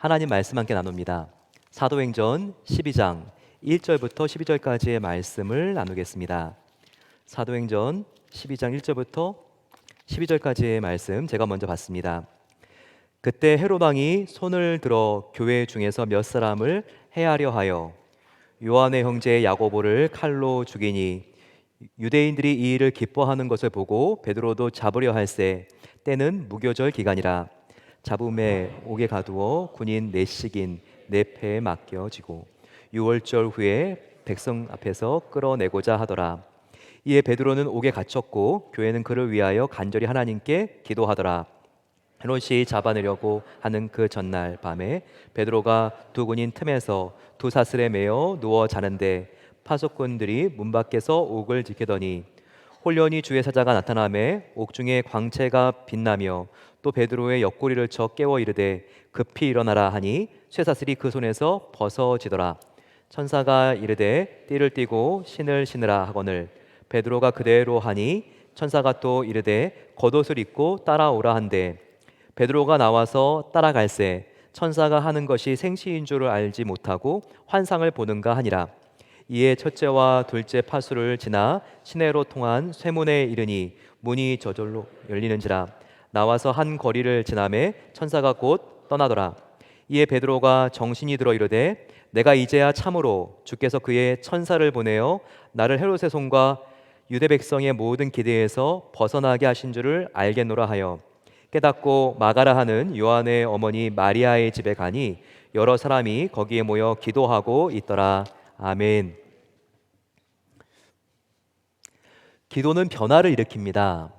하나님 말씀 함께 나눕니다. 사도행전 12장 1절부터 12절까지의 말씀을 나누겠습니다. 사도행전 12장 1절부터 12절까지의 말씀 제가 먼저 봤습니다. 그때 헤롯 왕이 손을 들어 교회 중에서 몇 사람을 해하려 하여 요한의 형제 야고보를 칼로 죽이니 유대인들이 이 일을 기뻐하는 것을 보고 베드로도 잡으려 할세 때는 무교절 기간이라 잡음에 옥에 가두어 군인 넷씩인 네 패에 맡겨지고 유월절 후에 백성 앞에서 끌어내고자 하더라. 이에 베드로는 옥에 갇혔고 교회는 그를 위하여 간절히 하나님께 기도하더라. 헤롯이 잡아내려고 하는 그 전날 밤에 베드로가 두 군인 틈에서 두 사슬에 매어 누워 자는데 파수꾼들이 문 밖에서 옥을 지키더니 홀련히 주의 사자가 나타나매 옥중에 광채가 빛나며 또 베드로의 옆구리를 쳐 깨워 이르되 급히 일어나라 하니 쇠사슬이 그 손에서 벗어지더라. 천사가 이르되 띠를 띠고 신을 신으라 하거늘 베드로가 그대로 하니 천사가 또 이르되 겉옷을 입고 따라오라 한대 베드로가 나와서 따라갈새 천사가 하는 것이 생시인 줄을 알지 못하고 환상을 보는가 하니라. 이에 첫째와 둘째 파수를 지나 시내로 통한 쇠문에 이르니 문이 저절로 열리는지라. 나와서 한 거리를 지나매 천사가 곧 떠나더라. 이에 베드로가 정신이 들어 이르되 내가 이제야 참으로 주께서 그의 천사를 보내어 나를 헤롯의 손과 유대 백성의 모든 기대에서 벗어나게 하신 줄을 알겠노라 하여 깨닫고 마가라 하는 요한의 어머니 마리아의 집에 가니 여러 사람이 거기에 모여 기도하고 있더라. 아멘. 기도는 변화를 일으킵니다.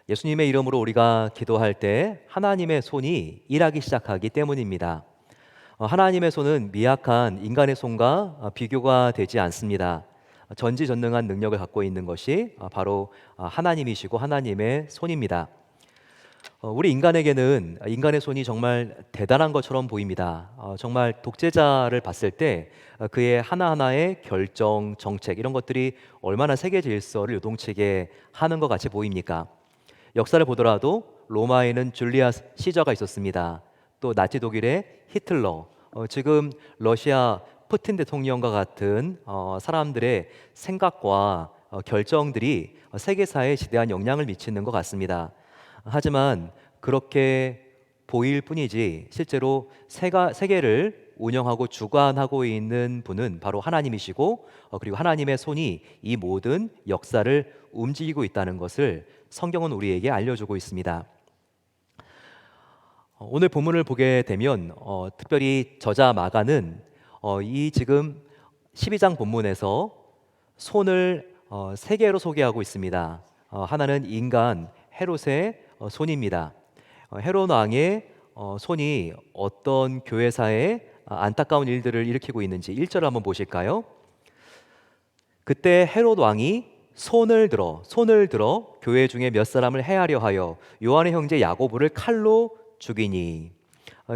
예수님의 이름으로 우리가 기도할 때 하나님의 손이 일하기 시작하기 때문입니다. 하나님의 손은 미약한 인간의 손과 비교가 되지 않습니다. 전지전능한 능력을 갖고 있는 것이 바로 하나님이시고 하나님의 손입니다. 우리 인간에게는 인간의 손이 정말 대단한 것처럼 보입니다. 정말 독재자를 봤을 때 그의 하나하나의 결정, 정책 이런 것들이 얼마나 세계 질서를 요동치게 하는 것 같이 보입니까? 역사를 보더라도 로마에는 줄리아스 시저가 있었습니다. 또 나치 독일의 히틀러, 지금 러시아 푸틴 대통령과 같은 사람들의 생각과 결정들이 세계사에 지대한 영향을 미치는 것 같습니다. 하지만 그렇게 보일 뿐이지 실제로 세계를 운영하고 주관하고 있는 분은 바로 하나님이시고 그리고 하나님의 손이 이 모든 역사를 움직이고 있다는 것을 성경은 우리에게 알려주고 있습니다. 오늘 본문을 보게 되면 특별히 저자 마가는 이 지금 12장 본문에서 손을 세 개로 소개하고 있습니다. 하나는 인간 헤롯의 손입니다. 헤롯 왕의 손이 어떤 교회사에 안타까운 일들을 일으키고 있는지 1절을 한번 보실까요? 그때 헤롯 왕이 손을 들어 교회 중에 몇 사람을 해하려 하여 요한의 형제 야고보를 칼로 죽이니.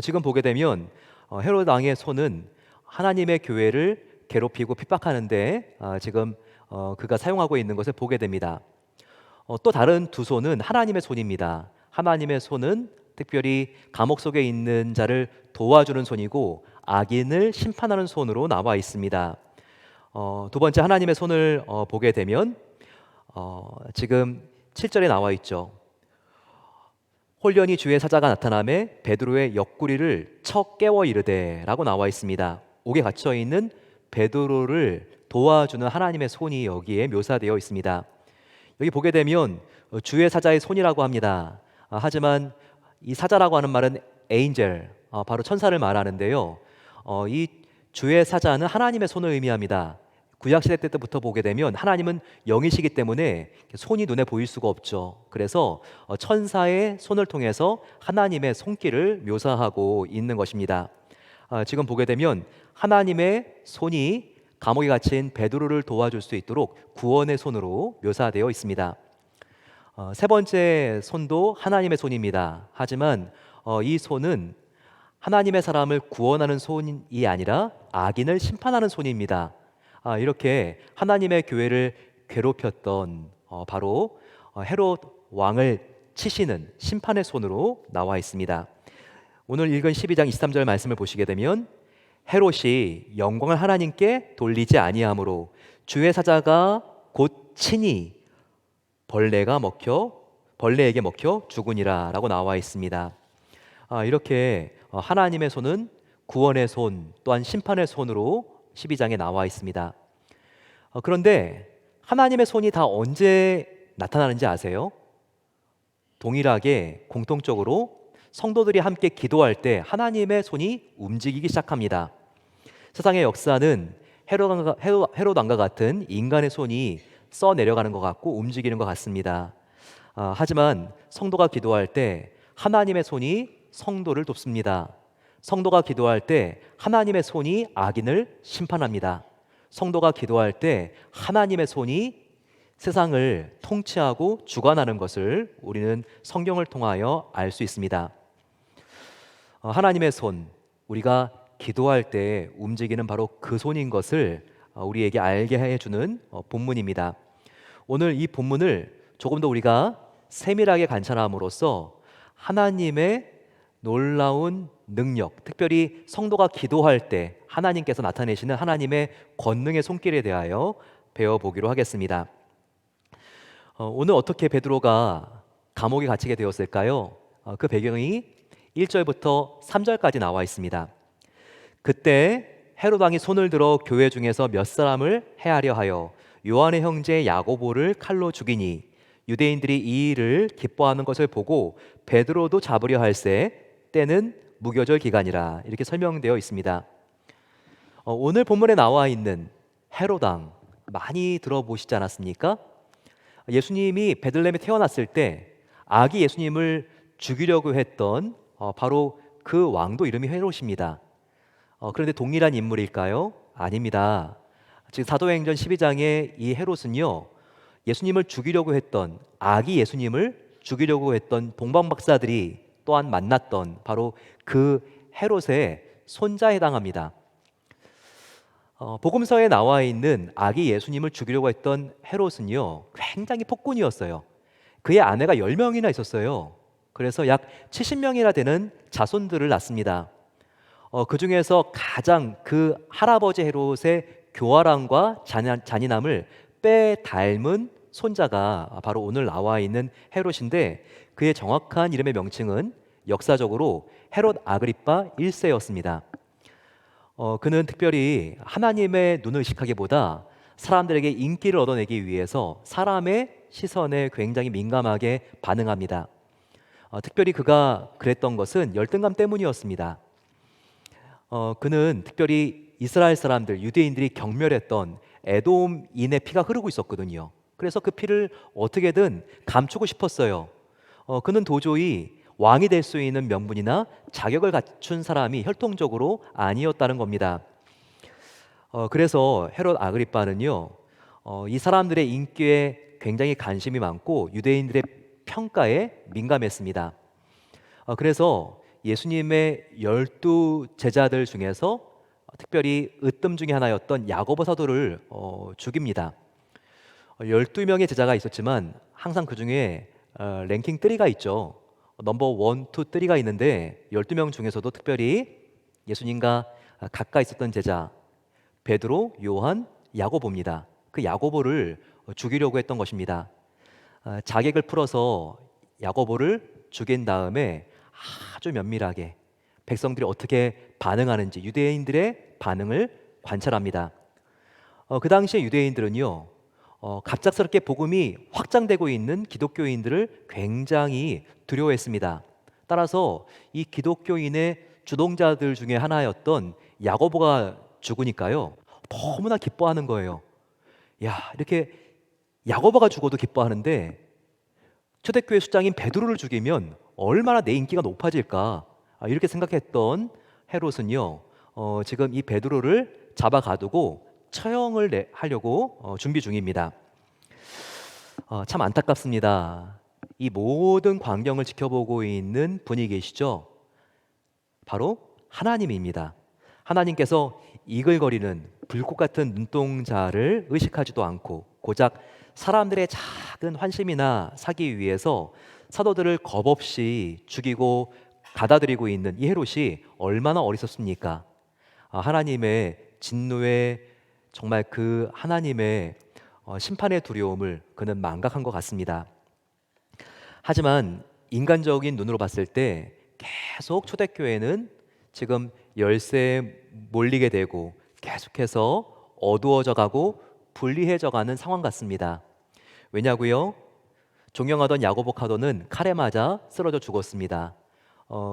지금 보게 되면 헤롯 왕의 손은 하나님의 교회를 괴롭히고 핍박하는데 지금 그가 사용하고 있는 것을 보게 됩니다. 또 다른 두 손은 하나님의 손입니다. 하나님의 손은 특별히 감옥 속에 있는 자를 도와주는 손이고 악인을 심판하는 손으로 나와 있습니다. 두 번째 하나님의 손을 보게 되면 지금 7절에 나와 있죠. 홀련히 주의 사자가 나타나매 베드로의 옆구리를 쳐 깨워 이르되 라고 나와 있습니다. 옥에 갇혀 있는 베드로를 도와주는 하나님의 손이 여기에 묘사되어 있습니다. 여기 보게 되면 주의 사자의 손이라고 합니다. 하지만 이 사자라고 하는 말은 에인젤, 바로 천사를 말하는데요. 이 주의 사자는 하나님의 손을 의미합니다. 구약시대 때부터 보게 되면 하나님은 영이시기 때문에 손이 눈에 보일 수가 없죠. 그래서 천사의 손을 통해서 하나님의 손길을 묘사하고 있는 것입니다. 지금 보게 되면 하나님의 손이 감옥에 갇힌 베드로를 도와줄 수 있도록 구원의 손으로 묘사되어 있습니다. 세 번째 손도 하나님의 손입니다. 하지만 이 손은 하나님의 사람을 구원하는 손이 아니라 악인을 심판하는 손입니다. 이렇게 하나님의 교회를 괴롭혔던 바로 헤롯 왕을 치시는 심판의 손으로 나와 있습니다. 오늘 읽은 12장 23절 말씀을 보시게 되면 헤롯이 영광을 하나님께 돌리지 아니하므로 주의 사자가 곧 친히 벌레에게 먹혀 죽으니라라고 나와 있습니다. 이렇게 하나님의 손은 구원의 손 또한 심판의 손으로 12장에 나와 있습니다. 그런데 하나님의 손이 다 언제 나타나는지 아세요? 동일하게 공통적으로 성도들이 함께 기도할 때 하나님의 손이 움직이기 시작합니다. 세상의 역사는 헤롯 왕과 같은 인간의 손이 써내려가는 것 같고 움직이는 것 같습니다. 하지만 성도가 기도할 때 하나님의 손이 성도를 돕습니다. 성도가 기도할 때 하나님의 손이 악인을 심판합니다. 성도가 기도할 때 하나님의 손이 세상을 통치하고 주관하는 것을 우리는 성경을 통하여 알 수 있습니다. 하나님의 손, 우리가 기도할 때 움직이는 바로 그 손인 것을 우리에게 알게 해주는 본문입니다. 오늘 이 본문을 조금 더 우리가 세밀하게 관찰함으로써 하나님의 놀라운 능력, 특별히 성도가 기도할 때 하나님께서 나타내시는 하나님의 권능의 손길에 대하여 배워보기로 하겠습니다. 오늘 어떻게 베드로가 감옥에 갇히게 되었을까요? 그 배경이 1절부터 3절까지 나와 있습니다. 그때 헤롯 왕이 손을 들어 교회 중에서 몇 사람을 해하려 하여 요한의 형제 야고보를 칼로 죽이니 유대인들이 이 일을 기뻐하는 것을 보고 베드로도 잡으려 할새 때는 무교절 기간이라 이렇게 설명되어 있습니다. 오늘 본문에 나와 있는 헤롯 왕 많이 들어보시지 않았습니까? 예수님이 베들레헴에 태어났을 때 아기 예수님을 죽이려고 했던 바로 그 왕도 이름이 헤롯입니다. 그런데 동일한 인물일까요? 아닙니다. 지금 사도행전 12장의 이 헤롯은요, 예수님을 죽이려고 했던 아기 예수님을 죽이려고 했던 동방박사들이 또한 만났던 바로 그 헤롯의 손자에 해당합니다. 복음서에 나와 있는 아기 예수님을 죽이려고 했던 헤롯은요, 굉장히 폭군이었어요. 그의 아내가 10명이나 있었어요. 그래서 약 70명이나 되는 자손들을 낳습니다. 그 중에서 가장 그 할아버지 헤롯의 교활함과 잔인함을 빼닮은 손자가 바로 오늘 나와 있는 헤롯인데, 그의 정확한 이름의 명칭은 역사적으로 헤롯 아그리파 1세였습니다. 그는 특별히 하나님의 눈을 의식하기보다 사람들에게 인기를 얻어내기 위해서 사람의 시선에 굉장히 민감하게 반응합니다. 특별히 그가 그랬던 것은 열등감 때문이었습니다. 그는 특별히 이스라엘 사람들, 유대인들이 경멸했던 에돔인의 피가 흐르고 있었거든요. 그래서 그 피를 어떻게든 감추고 싶었어요. 그는 도저히 왕이 될 수 있는 명분이나 자격을 갖춘 사람이 혈통적으로 아니었다는 겁니다. 그래서 헤롯 아그리파는요, 이 사람들의 인기에 굉장히 관심이 많고 유대인들의 평가에 민감했습니다. 그래서 예수님의 12 제자들 중에서 특별히 으뜸 중에 하나였던 야고보 사도를 죽입니다. 12명의 제자가 있었지만 항상 그 중에 랭킹 3가 있죠. 넘버 1, 2, 3가 있는데 12명 중에서도 특별히 예수님과 가까이 있었던 제자 베드로, 요한, 야고보입니다. 그 야고보를 죽이려고 했던 것입니다. 자객을 풀어서 야고보를 죽인 다음에 아주 면밀하게 백성들이 어떻게 반응하는지 유대인들의 반응을 관찰합니다. 그 당시에 유대인들은요, 갑작스럽게 복음이 확장되고 있는 기독교인들을 굉장히 두려워했습니다. 따라서 이 기독교인의 주동자들 중에 하나였던 야고보가 죽으니까요, 너무나 기뻐하는 거예요. 야, 이렇게 야고보가 죽어도 기뻐하는데 초대교회 수장인 베드로를 죽이면 얼마나 내 인기가 높아질까, 이렇게 생각했던 헤롯은요, 지금 이 베드로를 잡아 가두고 처형을 하려고 준비 중입니다. 참 안타깝습니다. 이 모든 광경을 지켜보고 있는 분이 계시죠? 바로 하나님입니다. 하나님께서 이글거리는 불꽃 같은 눈동자를 의식하지도 않고 고작 사람들의 작은 환심이나 사기 위해서 사도들을 겁없이 죽이고 받아들이고 있는 이 헤롯이 얼마나 어리석습니까? 하나님의 진노에 정말 그 하나님의 심판의 두려움을 그는 망각한 것 같습니다. 하지만 인간적인 눈으로 봤을 때 계속 초대교회는 지금 열세에 몰리게 되고 계속해서 어두워져 가고 불리해져 가는 상황 같습니다. 왜냐고요? 존경하던 야고보 카도는 칼에 맞아 쓰러져 죽었습니다.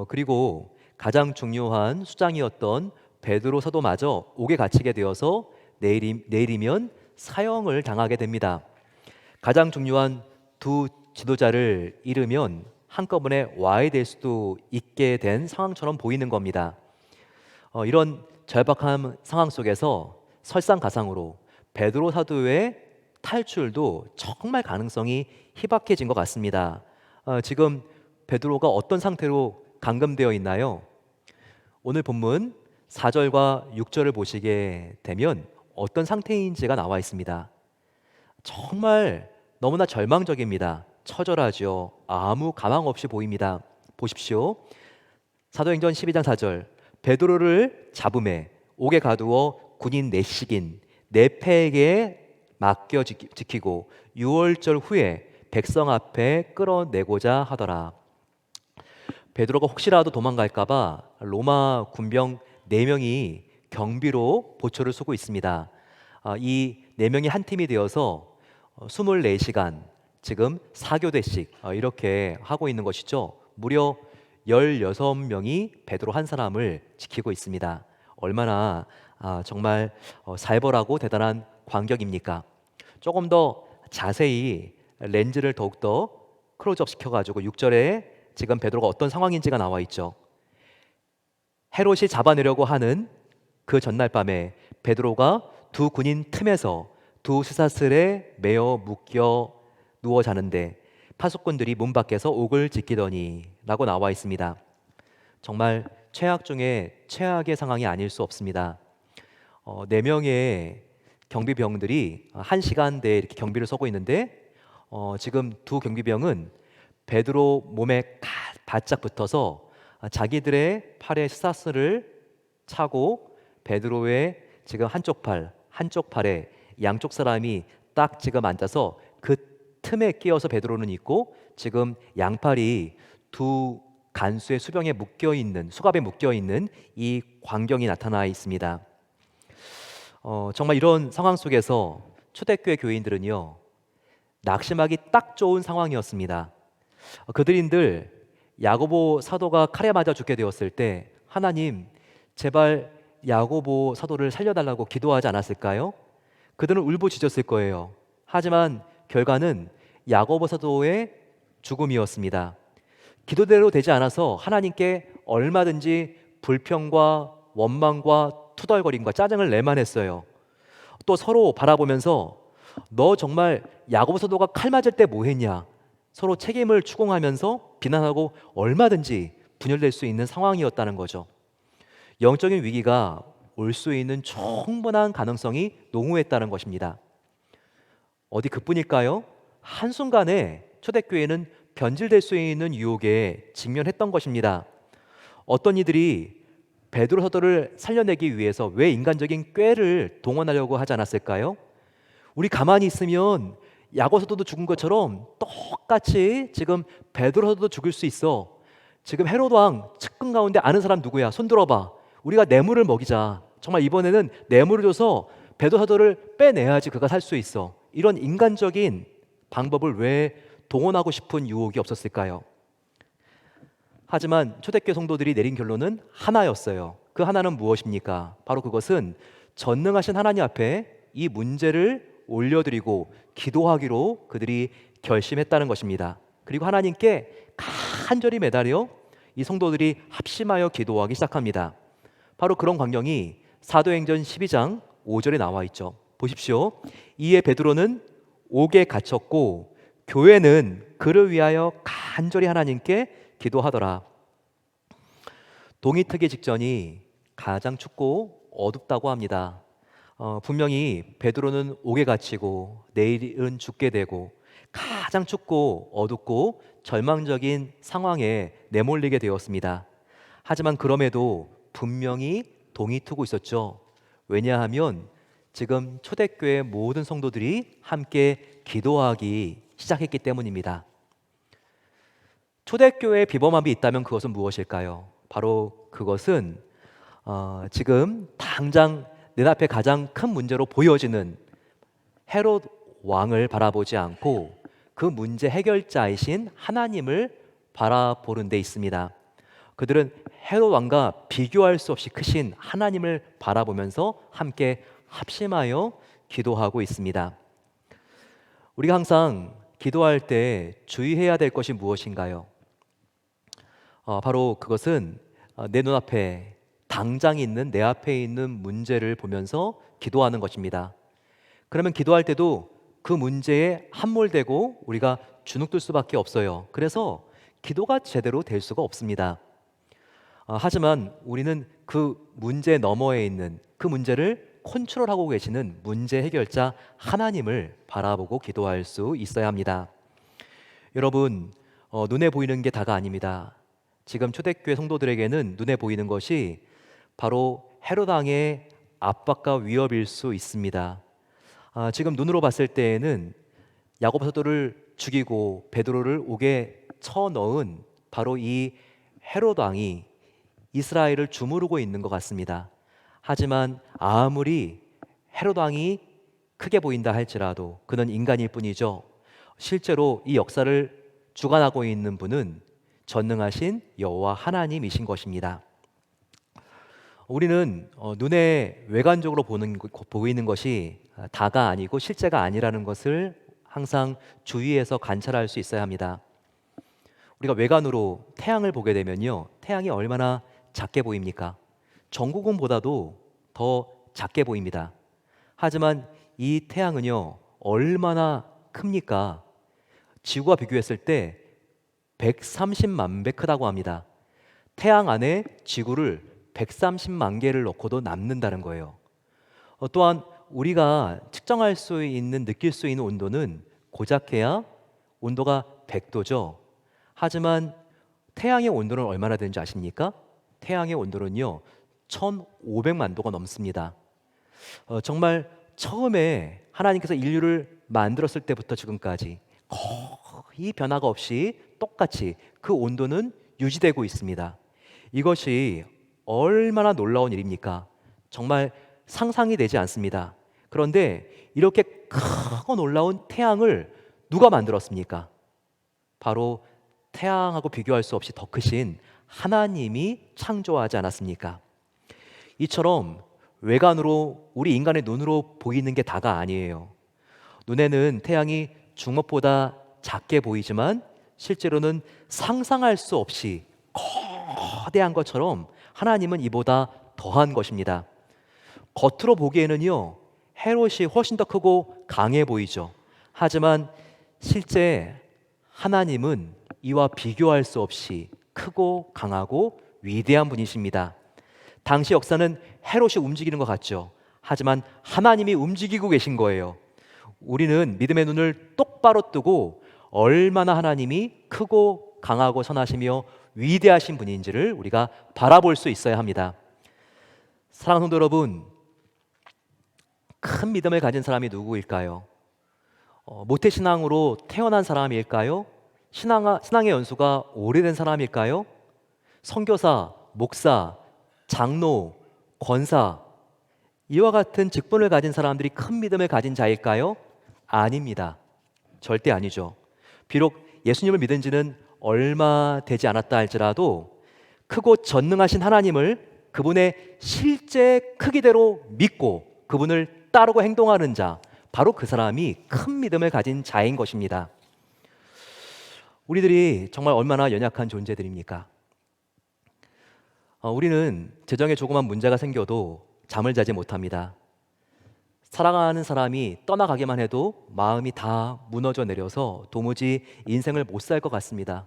그리고 가장 중요한 수장이었던 베드로 사도마저 옥에 갇히게 되어서 내일이면 사형을 당하게 됩니다. 가장 중요한 두 지도자를 잃으면 한꺼번에 와야 될 수도 있게 된 상황처럼 보이는 겁니다. 이런 절박한 상황 속에서 설상가상으로 베드로 사도의 탈출도 정말 가능성이 희박해진 것 같습니다. 지금 베드로가 어떤 상태로 감금되어 있나요? 오늘 본문 4절과 6절을 보시게 되면 어떤 상태인지가 나와 있습니다. 정말 너무나 절망적입니다. 처절하죠. 아무 가망 없이 보입니다. 보십시오. 사도행전 12장 4절. 베드로를 잡음에 옥에 가두어 군인 내식인 네페에게 맡겨 지키고 6월절 후에 백성 앞에 끌어내고자 하더라. 베드로가 혹시라도 도망갈까봐 로마 군병 4명이 경비로 보초를 서고 있습니다. 이 4명이 한 팀이 되어서 24시간 지금 4교대씩 이렇게 하고 있는 것이죠. 무려 16명이 베드로 한 사람을 지키고 있습니다. 얼마나 정말 살벌하고 대단한 광경입니까? 조금 더 자세히 렌즈를 더욱더 클로즈업 시켜가지고 6절에 지금 베드로가 어떤 상황인지가 나와 있죠. 헤롯이 잡아내려고 하는 그 전날 밤에 베드로가 두 군인 틈에서 두 쇠사슬에 매어 묶여 누워 자는데 파수꾼들이 문 밖에서 옥을 지키더니 라고 나와 있습니다. 정말 최악 중에 최악의 상황이 아닐 수 없습니다. 4명의 경비병들이 1시간대 이렇게 경비를 서고 있는데 지금 두 경비병은 베드로 몸에 바짝 붙어서 자기들의 팔에 쇠사슬을 차고 베드로의 지금 한쪽 팔에 양쪽 사람이 딱 지금 앉아서 그 틈에 끼어서 베드로는 있고 지금 양팔이 두 간수의 수병에 묶여 있는 수갑에 묶여 있는 이 광경이 나타나 있습니다. 정말 이런 상황 속에서 초대교회 교인들은요 낙심하기 딱 좋은 상황이었습니다. 그들인들 야고보 사도가 칼에 맞아 죽게 되었을 때 하나님 제발 야고보 사도를 살려달라고 기도하지 않았을까요? 그들은 울부짖었을 거예요. 하지만 결과는 야고보 사도의 죽음이었습니다. 기도대로 되지 않아서 하나님께 얼마든지 불평과 원망과 투덜거림과 짜증을 내만 했어요. 또 서로 바라보면서 너 정말 야고보 사도가 칼 맞을 때 뭐 했냐? 서로 책임을 추궁하면서 비난하고 얼마든지 분열될 수 있는 상황이었다는 거죠. 영적인 위기가 올 수 있는 충분한 가능성이 농후했다는 것입니다. 어디 그뿐일까요? 한순간에 초대교회는 변질될 수 있는 유혹에 직면했던 것입니다. 어떤 이들이 베드로 사도를 살려내기 위해서 왜 인간적인 꾀를 동원하려고 하지 않았을까요? 우리 가만히 있으면 야고보 사도도 죽은 것처럼 똑같이 지금 베드로 사도도 죽을 수 있어. 지금 헤롯 왕 측근 가운데 아는 사람 누구야? 손 들어봐. 우리가 뇌물을 먹이자. 정말 이번에는 뇌물을 줘서 베드로 사도를 빼내야지 그가 살 수 있어. 이런 인간적인 방법을 왜 동원하고 싶은 유혹이 없었을까요? 하지만 초대교회 성도들이 내린 결론은 하나였어요. 그 하나는 무엇입니까? 바로 그것은 전능하신 하나님 앞에 이 문제를 올려드리고 기도하기로 그들이 결심했다는 것입니다. 그리고 하나님께 간절히 매달려 이 성도들이 합심하여 기도하기 시작합니다. 바로 그런 광경이 사도행전 12장 5절에 나와 있죠. 보십시오. 이에 베드로는 옥에 갇혔고 교회는 그를 위하여 간절히 하나님께 기도하더라. 동이 트기 직전이 가장 춥고 어둡다고 합니다. 분명히 베드로는 옥에 갇히고 내일은 죽게 되고 가장 춥고 어둡고 절망적인 상황에 내몰리게 되었습니다. 하지만 그럼에도 분명히 동이 트고 있었죠. 왜냐하면 지금 초대교회 모든 성도들이 함께 기도하기 시작했기 때문입니다. 초대교회의 비범함이 있다면 그것은 무엇일까요? 바로 그것은 지금 당장 내 앞에 가장 큰 문제로 보여지는 헤롯 왕을 바라보지 않고 그 문제 해결자이신 하나님을 바라보는 데 있습니다. 그들은 헤롯 왕과 비교할 수 없이 크신 하나님을 바라보면서 함께 합심하여 기도하고 있습니다. 우리가 항상 기도할 때 주의해야 될 것이 무엇인가요? 바로 그것은 내 눈앞에 당장 있는 내 앞에 있는 문제를 보면서 기도하는 것입니다. 그러면 기도할 때도 그 문제에 함몰되고 우리가 주눅들 수밖에 없어요. 그래서 기도가 제대로 될 수가 없습니다. 하지만 우리는 그 문제 너머에 있는 그 문제를 컨트롤하고 계시는 문제 해결자 하나님을 바라보고 기도할 수 있어야 합니다. 여러분, 눈에 보이는 게 다가 아닙니다. 지금 초대교회 성도들에게는 눈에 보이는 것이 바로 헤롯 왕의 압박과 위협일 수 있습니다. 지금 눈으로 봤을 때에는 야곱 사도를 죽이고 베드로를 옥에 쳐넣은 바로 이 헤롯 왕이 이스라엘을 주무르고 있는 것 같습니다. 하지만 아무리 헤롯 왕이 크게 보인다 할지라도 그는 인간일 뿐이죠. 실제로 이 역사를 주관하고 있는 분은 전능하신 여호와 하나님이신 것입니다. 우리는 눈에 외관적으로 보이는 것이 다가 아니고 실제가 아니라는 것을 항상 주의해서 관찰할 수 있어야 합니다. 우리가 외관으로 태양을 보게 되면요, 태양이 얼마나 작게 보입니까? 전구공보다도 더 작게 보입니다. 하지만 이 태양은요, 얼마나 큽니까? 지구와 비교했을 때 130만 배 크다고 합니다. 태양 안에 지구를 130만 개를 넣고도 남는다는 거예요. 또한 우리가 측정할 수 있는, 느낄 수 있는 온도는 고작해야 온도가 100도죠. 하지만 태양의 온도는 얼마나 되는지 아십니까? 태양의 온도는요 1500만 도가 넘습니다. 정말 처음에 하나님께서 인류를 만들었을 때부터 지금까지 거의 변화가 없이 똑같이 그 온도는 유지되고 있습니다. 이것이 얼마나 놀라운 일입니까? 정말 상상이 되지 않습니다. 그런데 이렇게 크고 놀라운 태양을 누가 만들었습니까? 바로 태양하고 비교할 수 없이 더 크신 하나님이 창조하지 않았습니까? 이처럼 외관으로 우리 인간의 눈으로 보이는 게 다가 아니에요. 눈에는 태양이 주먹보다 작게 보이지만 실제로는 상상할 수 없이 거대한 것처럼 하나님은 이보다 더한 것입니다. 겉으로 보기에는요 헤롯이 훨씬 더 크고 강해 보이죠. 하지만 실제 하나님은 이와 비교할 수 없이 크고 강하고 위대한 분이십니다. 당시 역사는 헤롯이 움직이는 것 같죠. 하지만 하나님이 움직이고 계신 거예요. 우리는 믿음의 눈을 똑바로 뜨고 얼마나 하나님이 크고 강하고 선하시며 위대하신 분인지를 우리가 바라볼 수 있어야 합니다. 사랑하는 성도 여러분, 큰 믿음을 가진 사람이 누구일까요? 모태신앙으로 태어난 사람일까요? 신앙의 연수가 오래된 사람일까요? 선교사, 목사, 장로, 권사, 이와 같은 직분을 가진 사람들이 큰 믿음을 가진 자일까요? 아닙니다. 절대 아니죠. 비록 예수님을 믿은 지는 얼마 되지 않았다 할지라도 크고 전능하신 하나님을 그분의 실제 크기대로 믿고 그분을 따르고 행동하는 자, 바로 그 사람이 큰 믿음을 가진 자인 것입니다. 우리들이 정말 얼마나 연약한 존재들입니까? 우리는 재정에 조그만 문제가 생겨도 잠을 자지 못합니다. 사랑하는 사람이 떠나가기만 해도 마음이 다 무너져 내려서 도무지 인생을 못 살 것 같습니다.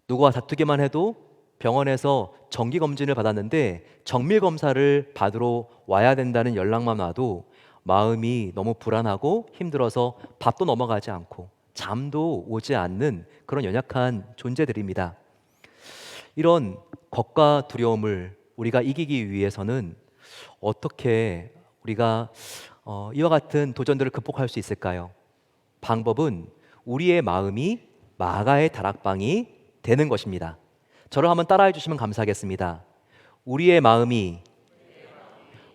누구와 다투기만 해도 병원에서 정기검진을 받았는데 정밀검사를 받으러 와야 된다는 연락만 와도 마음이 너무 불안하고 힘들어서 밥도 넘어가지 않고 잠도 오지 않는 그런 연약한 존재들입니다. 이런 겁과 두려움을 우리가 이기기 위해서는 어떻게 우리가 이와 같은 도전들을 극복할 수 있을까요? 방법은 우리의 마음이 마가의 다락방이 되는 것입니다. 저를 한번 따라해 주시면 감사하겠습니다. 우리의 마음이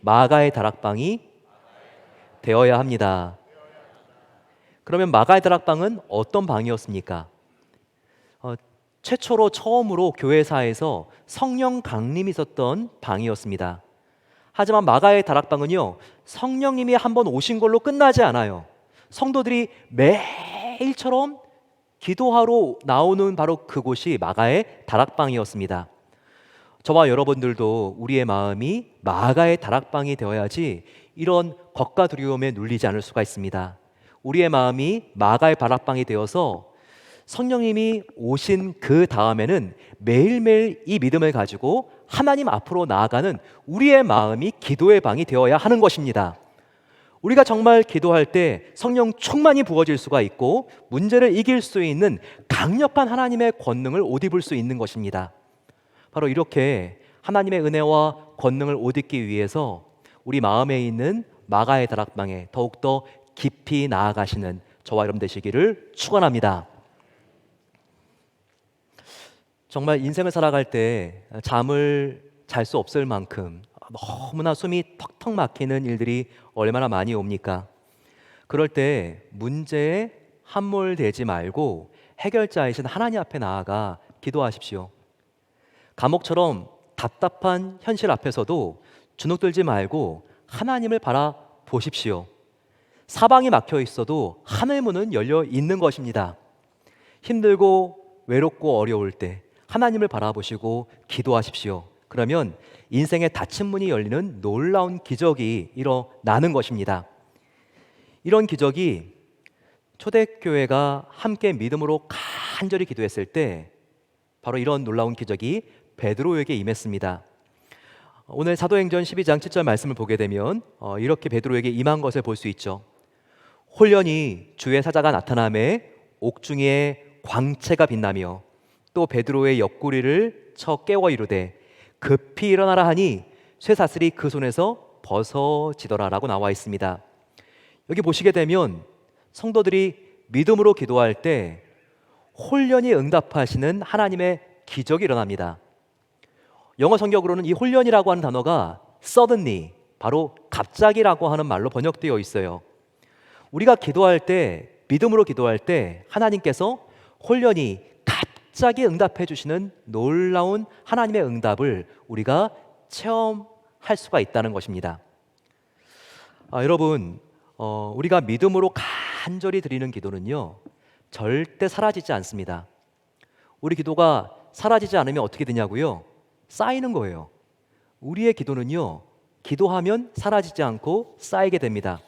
마가의 다락방이 되어야 합니다. 그러면 마가의 다락방은 어떤 방이었습니까? 최초로 처음으로 교회사에서 성령 강림이 있었던 방이었습니다. 하지만 마가의 다락방은요, 성령님이 한번 오신 걸로 끝나지 않아요. 성도들이 매일처럼 기도하러 나오는 바로 그곳이 마가의 다락방이었습니다. 저와 여러분들도 우리의 마음이 마가의 다락방이 되어야지 이런 겁과 두려움에 눌리지 않을 수가 있습니다. 우리의 마음이 마가의 다락방이 되어서 성령님이 오신 그 다음에는 매일매일 이 믿음을 가지고 하나님 앞으로 나아가는 우리의 마음이 기도의 방이 되어야 하는 것입니다. 우리가 정말 기도할 때 성령 충만히 부어질 수가 있고 문제를 이길 수 있는 강력한 하나님의 권능을 옷 입을 수 있는 것입니다. 바로 이렇게 하나님의 은혜와 권능을 옷 입기 위해서 우리 마음에 있는 마가의 다락방에 더욱더 깊이 나아가시는 저와 여러분 되시기를 축원합니다. 정말 인생을 살아갈 때 잠을 잘 수 없을 만큼 너무나 숨이 턱턱 막히는 일들이 얼마나 많이 옵니까? 그럴 때 문제에 함몰되지 말고 해결자이신 하나님 앞에 나아가 기도하십시오. 감옥처럼 답답한 현실 앞에서도 주눅들지 말고 하나님을 바라보십시오. 사방이 막혀 있어도 하늘 문은 열려 있는 것입니다. 힘들고 외롭고 어려울 때 하나님을 바라보시고 기도하십시오. 그러면 인생의 닫힌 문이 열리는 놀라운 기적이 일어나는 것입니다. 이런 기적이 초대교회가 함께 믿음으로 간절히 기도했을 때 바로 이런 놀라운 기적이 베드로에게 임했습니다. 오늘 사도행전 12장 7절 말씀을 보게 되면 이렇게 베드로에게 임한 것을 볼 수 있죠. 홀련히 주의 사자가 나타나매 옥중에 광채가 빛나며 또 베드로의 옆구리를 쳐 깨워 이르되 급히 일어나라 하니 쇠사슬이 그 손에서 벗어지더라라고 나와 있습니다. 여기 보시게 되면 성도들이 믿음으로 기도할 때 홀련히 응답하시는 하나님의 기적이 일어납니다. 영어 성경으로는 이 홀련이라고 하는 단어가 suddenly, 바로 갑자기라고 하는 말로 번역되어 있어요. 우리가 기도할 때, 믿음으로 기도할 때 하나님께서 홀련히 갑자기 응답해 주시는 놀라운 하나님의 응답을 우리가 체험할 수가 있다는 것입니다. 여러분, 우리가 믿음으로 간절히 드리는 기도는요, 절대 사라지지 않습니다. 우리 기도가 사라지지 않으면 어떻게 되냐고요? 쌓이는 거예요. 우리의 기도는요, 기도하면 사라지지 않고 쌓이게 됩니다.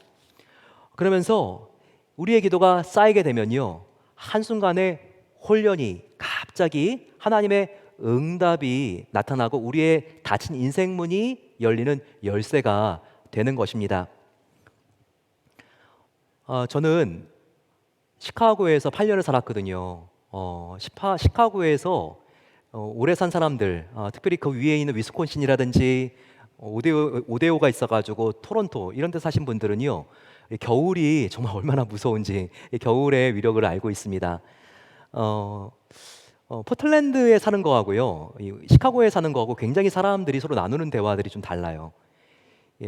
그러면서 우리의 기도가 쌓이게 되면요, 한순간에 홀련히 갑자기 하나님의 응답이 나타나고 우리의 닫힌 인생문이 열리는 열쇠가 되는 것입니다. 저는 시카고에서 8년을 살았거든요. 시카고에서 오래 산 사람들, 특별히 그 위에 있는 위스콘신이라든지 오데오가 있어가지고 토론토 이런 데 사신 분들은요, 겨울이 정말 얼마나 무서운지 겨울의 위력을 알고 있습니다. 포틀랜드에 사는 거하고요, 시카고에 사는 거하고 굉장히 사람들이 서로 나누는 대화들이 좀 달라요.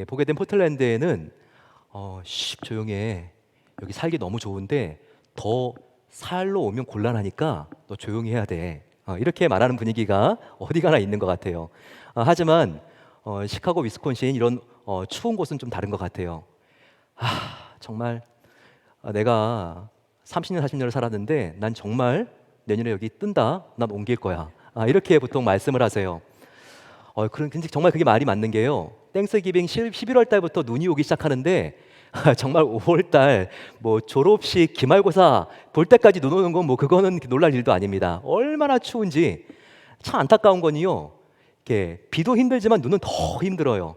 보게 된 포틀랜드에는 조용히 해. 여기 살기 너무 좋은데 더 살러 오면 곤란하니까 너 조용히 해야 돼. 이렇게 말하는 분위기가 어디 가나 있는 것 같아요. 하지만 시카고, 위스콘신 이런 추운 곳은 좀 다른 것 같아요. 정말 내가 30년, 40년을 살았는데 난 정말 내년에 여기 뜬다. 난 옮길 거야. 이렇게 보통 말씀을 하세요. 근데 정말 그게 말이 맞는 게요. 땡스기빙 11월 달부터 눈이 오기 시작하는데 정말 5월 달 졸업식, 기말고사 볼 때까지 눈 오는 건 그거는 놀랄 일도 아닙니다. 얼마나 추운지. 참 안타까운 건요, 이렇게 비도 힘들지만 눈은 더 힘들어요.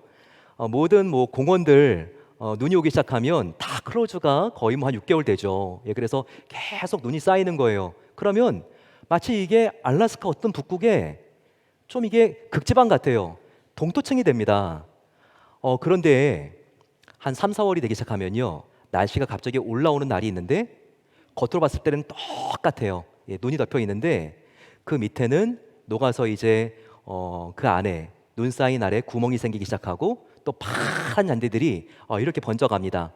모든 공원들 눈이 오기 시작하면 다 클로즈가 거의 한 6개월 되죠. 그래서 계속 눈이 쌓이는 거예요. 그러면 마치 이게 알래스카 어떤 북극에 좀 이게 극지방 같아요. 동토층이 됩니다. 그런데 한 3, 4월이 되기 시작하면요, 날씨가 갑자기 올라오는 날이 있는데 겉으로 봤을 때는 똑같아요. 예, 눈이 덮여 있는데 그 밑에는 녹아서 이제 그 안에 눈 쌓인 아래 구멍이 생기기 시작하고 또 파란 잔디들이 이렇게 번져갑니다.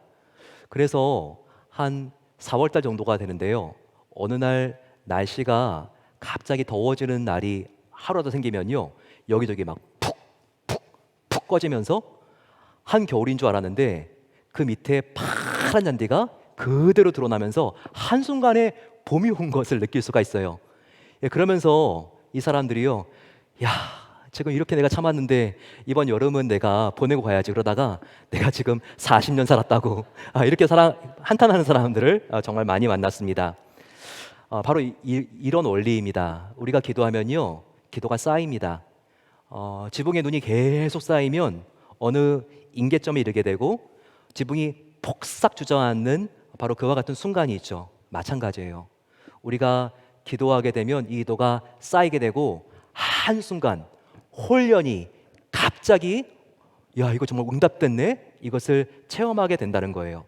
그래서 한 4월 달 정도가 되는데요, 어느 날 날씨가 갑자기 더워지는 날이 하루라도 생기면요, 여기저기 막 푹 푹 꺼지면서 한겨울인 줄 알았는데 그 밑에 파란 잔디가 그대로 드러나면서 한순간에 봄이 온 것을 느낄 수가 있어요. 예, 그러면서 이 사람들이요, 야, 지금 이렇게 내가 참았는데 이번 여름은 내가 보내고 가야지, 그러다가 내가 지금 40년 살았다고 이렇게 한탄하는 사람들을 정말 많이 만났습니다. 바로 이런 원리입니다. 우리가 기도하면요, 기도가 쌓입니다. 지붕에 눈이 계속 쌓이면 어느 임계점에 이르게 되고 지붕이 폭삭 주저앉는 바로 그와 같은 순간이 있죠. 마찬가지예요. 우리가 기도하게 되면 이 기도가 쌓이게 되고 한순간 홀연히 갑자기 야, 이거 정말 응답됐네, 이것을 체험하게 된다는 거예요.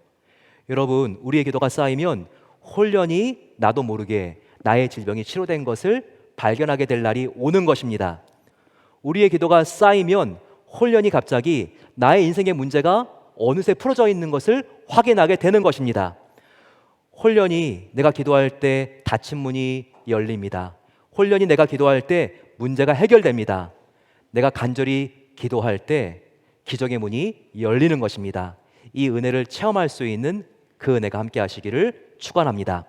여러분, 우리의 기도가 쌓이면 홀연히 나도 모르게 나의 질병이 치료된 것을 발견하게 될 날이 오는 것입니다. 우리의 기도가 쌓이면 홀연히 갑자기 나의 인생의 문제가 어느새 풀어져 있는 것을 확인하게 되는 것입니다. 홀연히 내가 기도할 때 닫힌 문이 열립니다. 홀연히 내가 기도할 때 문제가 해결됩니다. 내가 간절히 기도할 때 기적의 문이 열리는 것입니다. 이 은혜를 체험할 수 있는 그 은혜가 함께 하시기를 축원합니다.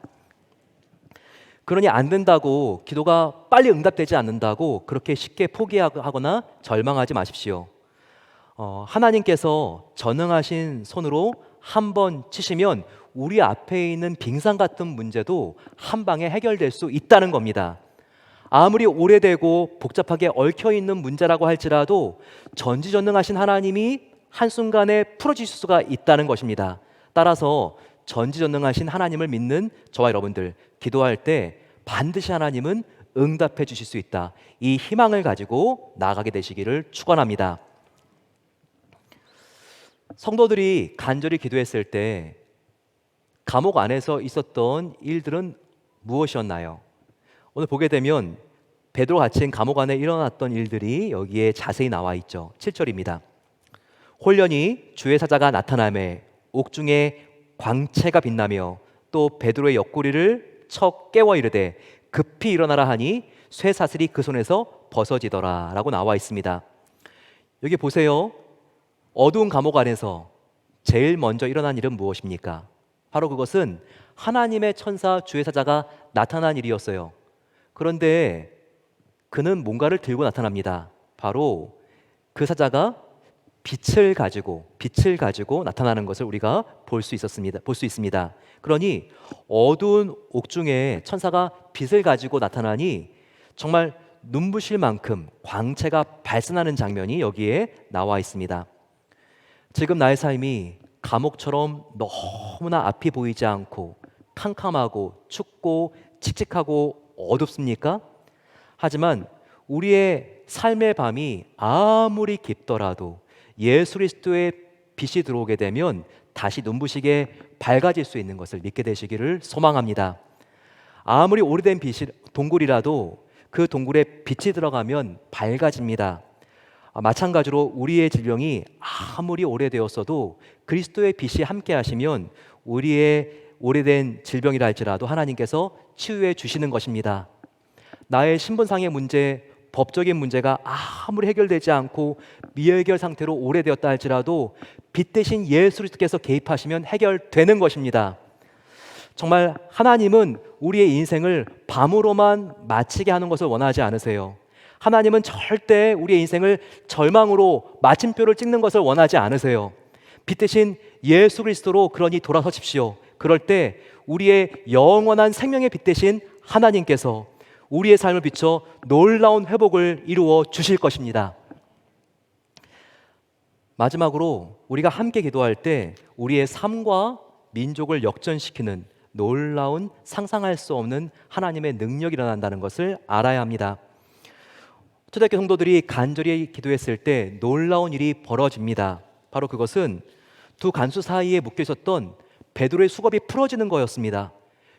그러니 안 된다고, 기도가 빨리 응답되지 않는다고 그렇게 쉽게 포기하거나 절망하지 마십시오. 하나님께서 전능하신 손으로 한 번 치시면 우리 앞에 있는 빙산 같은 문제도 한 방에 해결될 수 있다는 겁니다. 아무리 오래되고 복잡하게 얽혀있는 문제라고 할지라도 전지전능하신 하나님이 한순간에 풀어주실 수가 있다는 것입니다. 따라서 전지전능하신 하나님을 믿는 저와 여러분들, 기도할 때 반드시 하나님은 응답해 주실 수 있다, 이 희망을 가지고 나아가게 되시기를 축원합니다. 성도들이 간절히 기도했을 때 감옥 안에서 있었던 일들은 무엇이었나요? 오늘 보게 되면 베드로 갇힌 감옥 안에 일어났던 일들이 여기에 자세히 나와 있죠. 7절입니다. 홀연히 주의 사자가 나타나매 옥중에 광채가 빛나며 또 베드로의 옆구리를 쳐 깨워 이르되 급히 일어나라 하니 쇠사슬이 그 손에서 벗어지더라 라고 나와 있습니다. 여기 보세요. 어두운 감옥 안에서 제일 먼저 일어난 일은 무엇입니까? 바로 그것은 하나님의 천사 주의 사자가 나타난 일이었어요. 그런데 그는 뭔가를 들고 나타납니다. 바로 그 사자가 빛을 가지고 나타나는 것을 우리가 볼 수 있습니다. 그러니 어두운 옥중에 천사가 빛을 가지고 나타나니 정말 눈부실 만큼 광채가 발산하는 장면이 여기에 나와 있습니다. 지금 나의 삶이 감옥처럼 너무나 앞이 보이지 않고 캄캄하고 춥고 칙칙하고 어둡습니까? 하지만 우리의 삶의 밤이 아무리 깊더라도 예수 그리스도의 빛이 들어오게 되면 다시 눈부시게 밝아질 수 있는 것을 믿게 되시기를 소망합니다. 아무리 오래된 동굴이라도 그 동굴에 빛이 들어가면 밝아집니다. 마찬가지로 우리의 질병이 아무리 오래되었어도 그리스도의 빛이 함께 하시면 우리의 오래된 질병이라 할지라도 하나님께서 치유해 주시는 것입니다. 나의 신분상의 문제, 법적인 문제가 아무리 해결되지 않고 미해결 상태로 오래되었다 할지라도 빛 대신 예수 그리스도께서 개입하시면 해결되는 것입니다. 정말 하나님은 우리의 인생을 밤으로만 마치게 하는 것을 원하지 않으세요. 하나님은 절대 우리의 인생을 절망으로 마침표를 찍는 것을 원하지 않으세요. 빛 대신 예수 그리스도로 그러니 돌아서십시오. 그럴 때 우리의 영원한 생명의 빛 대신 하나님께서 우리의 삶을 비춰 놀라운 회복을 이루어 주실 것입니다. 마지막으로 우리가 함께 기도할 때 우리의 삶과 민족을 역전시키는 놀라운 상상할 수 없는 하나님의 능력이 일어난다는 것을 알아야 합니다. 초대교회 성도들이 간절히 기도했을 때 놀라운 일이 벌어집니다. 바로 그것은 두 간수 사이에 묶여 있었던 베드로의 수갑이 풀어지는 거였습니다.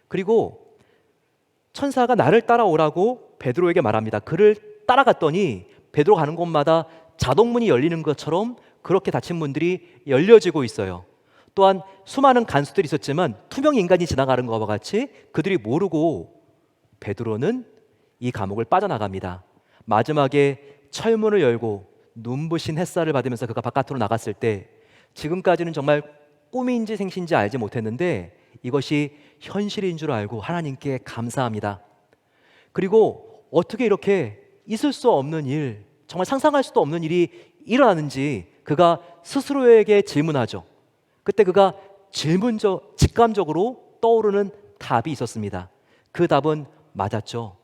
그리고 천사가 나를 따라오라고 베드로에게 말합니다. 그를 따라갔더니 베드로 가는 곳마다 자동문이 열리는 것처럼 그렇게 닫힌 문들이 열려지고 있어요. 또한 수많은 간수들이 있었지만 투명 인간이 지나가는 것과 같이 그들이 모르고 베드로는 이 감옥을 빠져나갑니다. 마지막에 철문을 열고 눈부신 햇살을 받으면서 그가 바깥으로 나갔을 때 지금까지는 정말 꿈인지 생신지 알지 못했는데 이것이 현실인 줄 알고 하나님께 감사합니다. 그리고 어떻게 이렇게 있을 수 없는 일, 정말 상상할 수도 없는 일이 일어나는지 그가 스스로에게 질문하죠. 그때 그가 직감적으로 떠오르는 답이 있었습니다. 그 답은 맞았죠.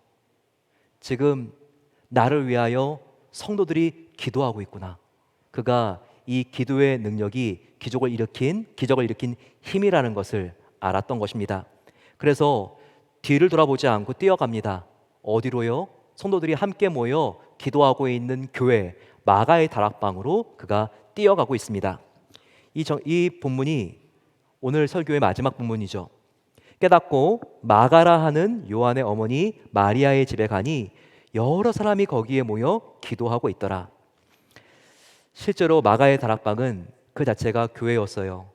지금 나를 위하여 성도들이 기도하고 있구나. 그가 이 기도의 능력이 기적을 일으킨 힘이라는 것을 알았던 것입니다. 그래서 뒤를 돌아보지 않고 뛰어갑니다. 어디로요? 성도들이 함께 모여 기도하고 있는 교회 마가의 다락방으로 그가 뛰어가고 있습니다. 이 본문이 오늘 설교의 마지막 본문이죠. 깨닫고 마가라 하는 요한의 어머니 마리아의 집에 가니 여러 사람이 거기에 모여 기도하고 있더라. 실제로 마가의 다락방은 그 자체가 교회였어요.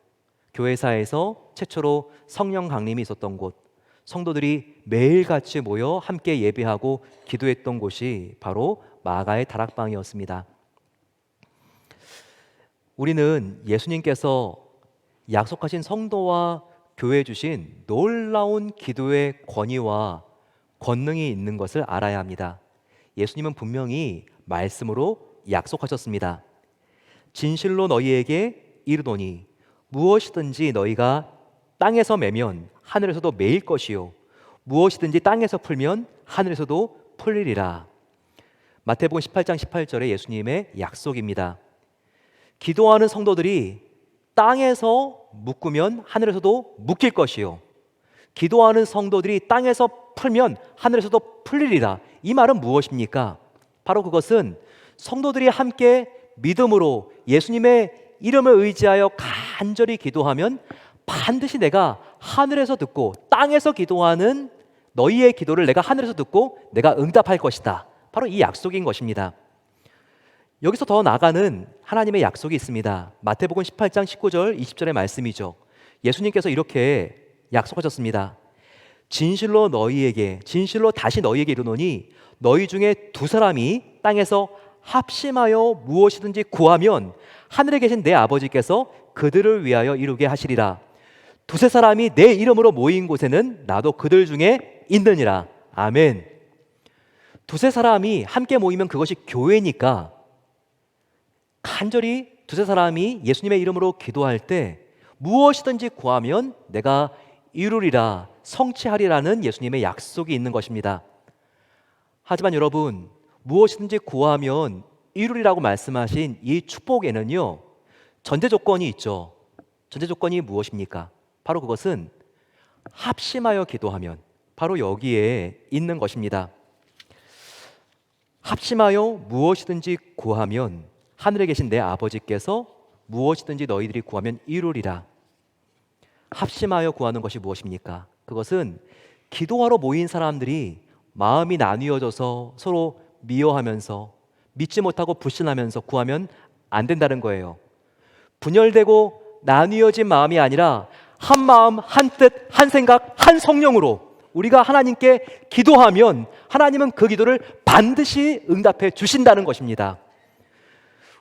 교회사에서 최초로 성령 강림이 있었던 곳, 성도들이 매일같이 모여 함께 예배하고 기도했던 곳이 바로 마가의 다락방이었습니다. 우리는 예수님께서 약속하신 성도와 교회에 주신 놀라운 기도의 권위와 권능이 있는 것을 알아야 합니다. 예수님은 분명히 말씀으로 약속하셨습니다. 진실로 너희에게 이르노니 무엇이든지 너희가 땅에서 매면 하늘에서도 매일 것이요 무엇이든지 땅에서 풀면 하늘에서도 풀리리라. 마태복음 18장 18절의 예수님의 약속입니다. 기도하는 성도들이 땅에서 묶으면 하늘에서도 묶일 것이요 기도하는 성도들이 땅에서 풀면 하늘에서도 풀리리라. 이 말은 무엇입니까? 바로 그것은 성도들이 함께 믿음으로 예수님의 이름을 의지하여 간절히 기도하면 반드시 내가 하늘에서 듣고 땅에서 기도하는 너희의 기도를 내가 하늘에서 듣고 내가 응답할 것이다. 바로 이 약속인 것입니다. 여기서 더 나아가는 하나님의 약속이 있습니다. 마태복음 18장 19절 20절의 말씀이죠. 예수님께서 이렇게 약속하셨습니다. 진실로 다시 너희에게 이르노니 너희 중에 두 사람이 땅에서 합심하여 무엇이든지 구하면 하늘에 계신 내 아버지께서 그들을 위하여 이루게 하시리라. 두세 사람이 내 이름으로 모인 곳에는 나도 그들 중에 있느니라. 아멘. 두세 사람이 함께 모이면 그것이 교회니까 간절히 두세 사람이 예수님의 이름으로 기도할 때 무엇이든지 구하면 내가 이루리라, 성취하리라는 예수님의 약속이 있는 것입니다. 하지만 여러분, 무엇이든지 구하면 이루리라고 말씀하신 이 축복에는요 전제 조건이 있죠. 전제 조건이 무엇입니까? 바로 그것은 합심하여 기도하면, 바로 여기에 있는 것입니다. 합심하여 무엇이든지 구하면 하늘에 계신 내 아버지께서 무엇이든지 너희들이 구하면 이루리라. 합심하여 구하는 것이 무엇입니까? 그것은 기도하러 모인 사람들이 마음이 나뉘어져서 서로 미워하면서 믿지 못하고 불신하면서 구하면 안 된다는 거예요. 분열되고 나뉘어진 마음이 아니라 한 마음, 한 뜻, 한 생각, 한 성령으로 우리가 하나님께 기도하면 하나님은 그 기도를 반드시 응답해 주신다는 것입니다.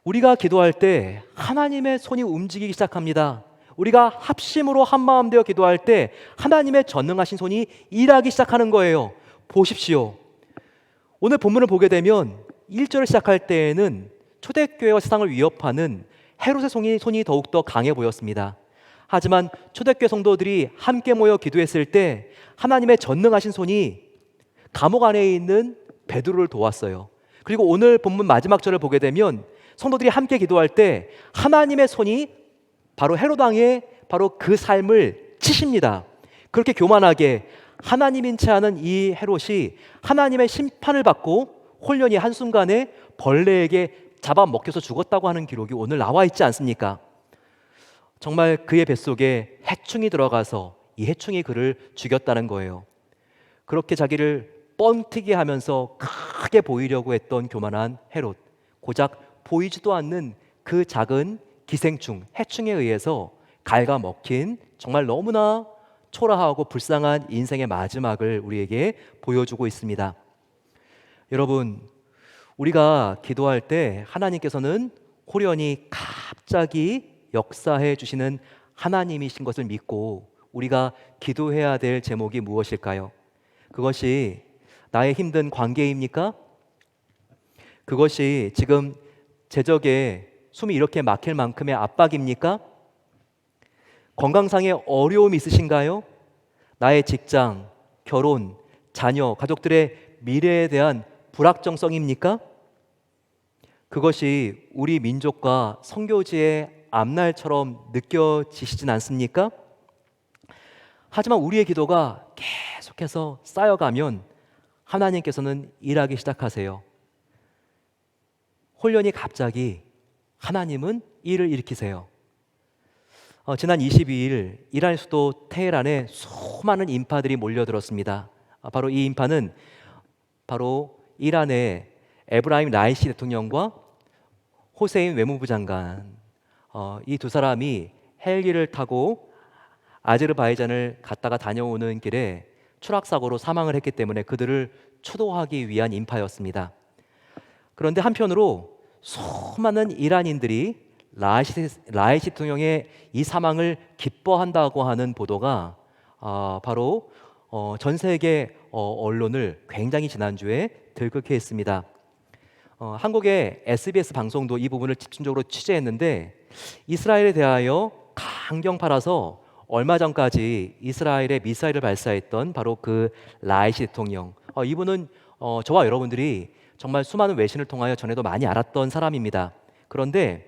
우리가 기도할 때 하나님의 손이 움직이기 시작합니다. 우리가 합심으로 한마음 되어 기도할 때 하나님의 전능하신 손이 일하기 시작하는 거예요. 보십시오. 오늘 본문을 보게 되면 1절을 시작할 때에는 초대교회와 세상을 위협하는 헤롯의 손이 더욱더 강해 보였습니다. 하지만 초대교회 성도들이 함께 모여 기도했을 때 하나님의 전능하신 손이 감옥 안에 있는 베드로를 도왔어요. 그리고 오늘 본문 마지막 절을 보게 되면 성도들이 함께 기도할 때 하나님의 손이 바로 헤롯 왕의 바로 그 삶을 치십니다. 그렇게 교만하게 하나님인 채 하는 이 헤롯이 하나님의 심판을 받고 홀련이 한순간에 벌레에게 잡아먹혀서 죽었다고 하는 기록이 오늘 나와 있지 않습니까? 정말 그의 뱃속에 해충이 들어가서 이 해충이 그를 죽였다는 거예요. 그렇게 자기를 뻥튀기 하면서 크게 보이려고 했던 교만한 헤롯, 고작 보이지도 않는 그 작은 기생충, 해충에 의해서 갉아먹힌 정말 너무나 초라하고 불쌍한 인생의 마지막을 우리에게 보여주고 있습니다. 여러분, 우리가 기도할 때 하나님께서는 홀연히 갑자기 역사해 주시는 하나님이신 것을 믿고 우리가 기도해야 될 제목이 무엇일까요? 그것이 나의 힘든 관계입니까? 그것이 지금 재적에 숨이 이렇게 막힐 만큼의 압박입니까? 건강상의 어려움이 있으신가요? 나의 직장, 결혼, 자녀, 가족들의 미래에 대한 불확정성입니까? 그것이 우리 민족과 선교지의 앞날처럼 느껴지시진 않습니까? 하지만 우리의 기도가 계속해서 쌓여가면 하나님께서는 일하기 시작하세요. 홀연히 갑자기 하나님은 일을 일으키세요. 지난 22일 이란 수도 테헤란에 수많은 인파들이 몰려들었습니다. 바로 이 인파는 바로 이란의 에브라임 라이시 대통령과 호세인 외무부 장관, 이 두 사람이 헬기를 타고 아제르바이잔을 갔다가 다녀오는 길에 추락사고로 사망을 했기 때문에 그들을 추도하기 위한 인파였습니다. 그런데 한편으로 수많은 이란인들이 라이시 대통령의 이 사망을 기뻐한다고 하는 보도가 바로 전 세계 언론을 굉장히 지난주에 들끓게 했습니다. 한국의 SBS 방송도 이 부분을 집중적으로 취재했는데 이스라엘에 대하여 강경 팔아서 얼마 전까지 이스라엘에 미사일을 발사했던 바로 그 라이시 대통령, 이분은 저와 여러분들이 정말 수많은 외신을 통하여 전에도 많이 알았던 사람입니다. 그런데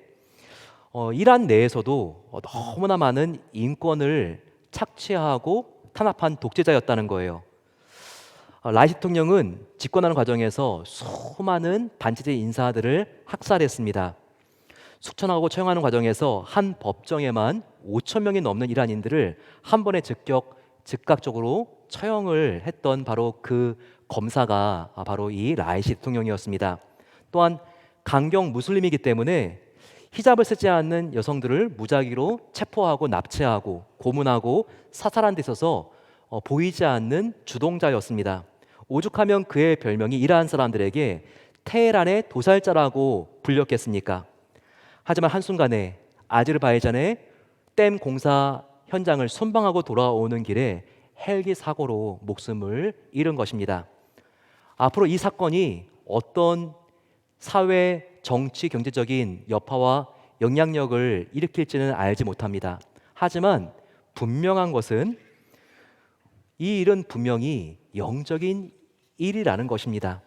이란 내에서도 너무나 많은 인권을 착취하고 탄압한 독재자였다는 거예요. 라이시 대통령은 집권하는 과정에서 수많은 단체제 인사들을 학살했습니다. 숙청하고 처형하는 과정에서 한 법정에만 5천 명이 넘는 이란인들을 한 번에 즉각적으로 처형을 했던 바로 그 검사가 바로 이 라이시 대통령이었습니다. 또한 강경 무슬림이기 때문에 히잡을 쓰지 않는 여성들을 무작위로 체포하고 납치하고 고문하고 사살한 데 있어서 보이지 않는 주동자였습니다. 오죽하면 그의 별명이 이란 사람들에게 테헤란의 도살자라고 불렸겠습니까? 하지만 한순간에 아제르바이잔의 댐 공사 현장을 순방하고 돌아오는 길에 헬기 사고로 목숨을 잃은 것입니다. 앞으로 이 사건이 어떤 사회, 정치, 경제적인 여파와 영향력을 일으킬지는 알지 못합니다. 하지만 분명한 것은 이 일은 분명히 영적인 일이라는 것입니다.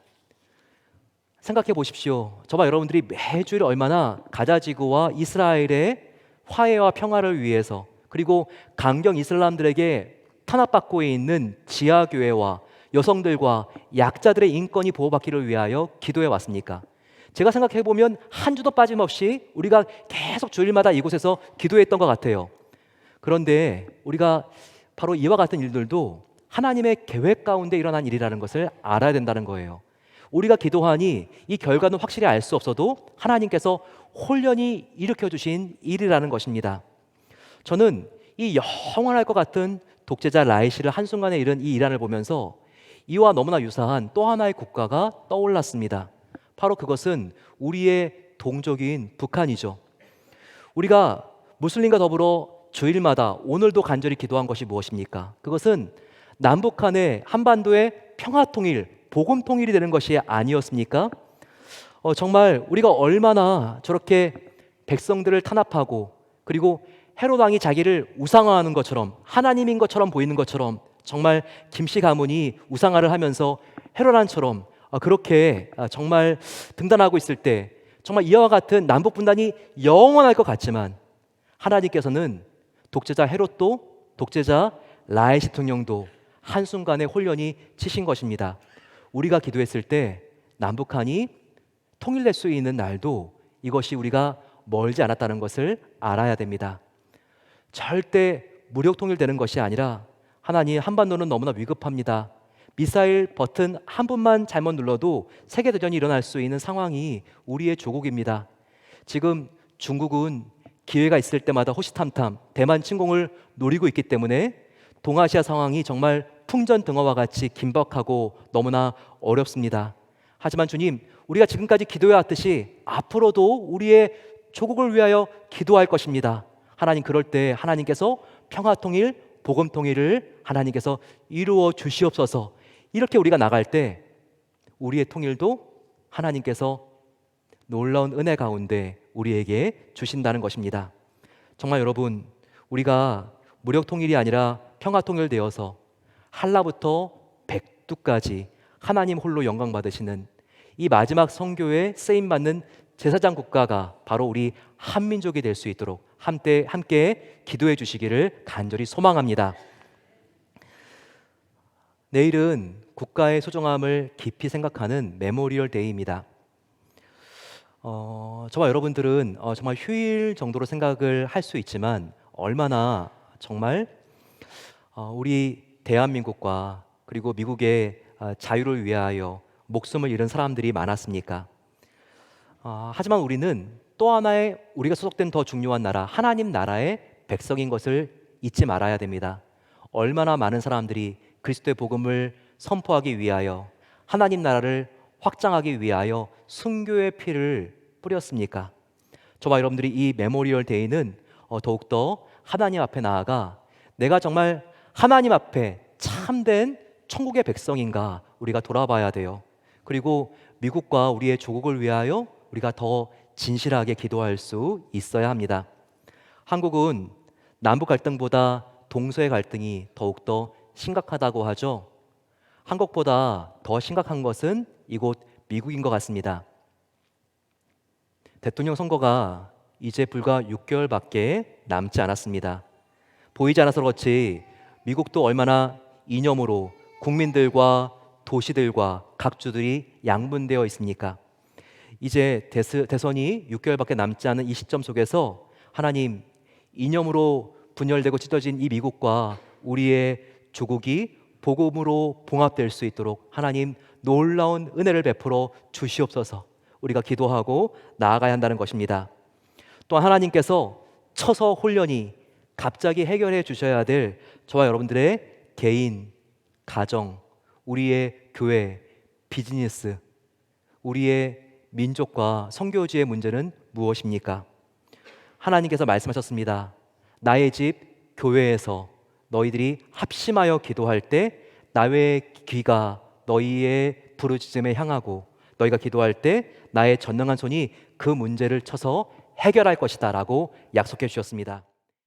생각해 보십시오. 저와 여러분들이 매주일 얼마나 가자지구와 이스라엘의 화해와 평화를 위해서, 그리고 강경 이슬람들에게 탄압받고 있는 지하교회와 여성들과 약자들의 인권이 보호받기를 위하여 기도해 왔습니까? 제가 생각해 보면 한 주도 빠짐없이 우리가 계속 주일마다 이곳에서 기도했던 것 같아요. 그런데 우리가 바로 이와 같은 일들도 하나님의 계획 가운데 일어난 일이라는 것을 알아야 된다는 거예요. 우리가 기도하니 이 결과는 확실히 알 수 없어도 하나님께서 홀연히 일으켜 주신 일이라는 것입니다. 저는 이 영원할 것 같은 독재자 라이시를 한순간에 잃은 이 이란을 보면서 이와 너무나 유사한 또 하나의 국가가 떠올랐습니다. 바로 그것은 우리의 동족인 북한이죠. 우리가 무슬림과 더불어 주일마다 오늘도 간절히 기도한 것이 무엇입니까? 그것은 남북한의 한반도의 평화통일, 복음통일이 되는 것이 아니었습니까? 정말 우리가 얼마나 저렇게 백성들을 탄압하고, 그리고 헤롯 왕이 자기를 우상화하는 것처럼, 하나님인 것처럼 보이는 것처럼, 정말 김씨 가문이 우상화를 하면서 헤롯 왕처럼 그렇게 정말 등단하고 있을 때 정말 이와 같은 남북 분단이 영원할 것 같지만 하나님께서는 독재자 헤롯도 독재자 라이시 대통령도 한순간에 홀연히 치신 것입니다. 우리가 기도했을 때 남북한이 통일될 수 있는 날도 이것이 우리가 멀지 않았다는 것을 알아야 됩니다. 절대 무력 통일되는 것이 아니라 하나님, 한반도는 너무나 위급합니다. 미사일 버튼 한 번만 잘못 눌러도 세계대전이 일어날 수 있는 상황이 우리의 조국입니다. 지금 중국은 기회가 있을 때마다 호시탐탐 대만 침공을 노리고 있기 때문에 동아시아 상황이 정말 풍전등화와 같이 긴박하고 너무나 어렵습니다. 하지만 주님, 우리가 지금까지 기도해왔듯이 앞으로도 우리의 조국을 위하여 기도할 것입니다. 하나님, 그럴 때 하나님께서 평화통일, 복음통일을 하나님께서 이루어 주시옵소서. 이렇게 우리가 나갈 때 우리의 통일도 하나님께서 놀라운 은혜 가운데 우리에게 주신다는 것입니다. 정말 여러분, 우리가 무력통일이 아니라 평화통일되어서 한라부터 백두까지 하나님 홀로 영광 받으시는 이 마지막 선교에 쓰임받는 제사장 국가가 바로 우리 한민족이 될 수 있도록 함께 기도해 주시기를 간절히 소망합니다. 내일은 국가의 소중함을 깊이 생각하는 메모리얼 데이입니다. 저와 여러분들은 정말 휴일 정도로 생각을 할 수 있지만 얼마나 정말 우리 대한민국과 그리고 미국의 자유를 위하여 목숨을 잃은 사람들이 많았습니까? 하지만 우리는 또 하나의 우리가 소속된 더 중요한 나라, 하나님 나라의 백성인 것을 잊지 말아야 됩니다. 얼마나 많은 사람들이 그리스도의 복음을 선포하기 위하여 하나님 나라를 확장하기 위하여 순교의 피를 뿌렸습니까? 저와 여러분들이 이 메모리얼 데이는 더욱더 하나님 앞에 나아가 내가 정말 하나님 앞에 참된 천국의 백성인가 우리가 돌아봐야 돼요. 그리고 미국과 우리의 조국을 위하여 우리가 더 진실하게 기도할 수 있어야 합니다. 한국은 남북 갈등보다 동서의 갈등이 더욱더 심각하다고 하죠. 한국보다 더 심각한 것은 이곳 미국인 것 같습니다. 대통령 선거가 이제 불과 6개월밖에 남지 않았습니다. 보이지 않아서 그렇지 미국도 얼마나 이념으로 국민들과 도시들과 각주들이 양분되어 있습니까? 이제 대선이 6개월밖에 남지 않은 이 시점 속에서 하나님, 이념으로 분열되고 찢어진 이 미국과 우리의 조국이 복음으로 봉합될 수 있도록 하나님 놀라운 은혜를 베풀어 주시옵소서. 우리가 기도하고 나아가야 한다는 것입니다. 또한 하나님께서 처서 홀련히 갑자기 해결해 주셔야 될 저와 여러분들의 개인, 가정, 우리의 교회, 비즈니스, 우리의 민족과 선교지의 문제는 무엇입니까? 하나님께서 말씀하셨습니다. 나의 집 교회에서 너희들이 합심하여 기도할 때 나의 귀가 너희의 부르짖음에 향하고 너희가 기도할 때 나의 전능한 손이 그 문제를 쳐서 해결할 것이다 라고 약속해 주셨습니다.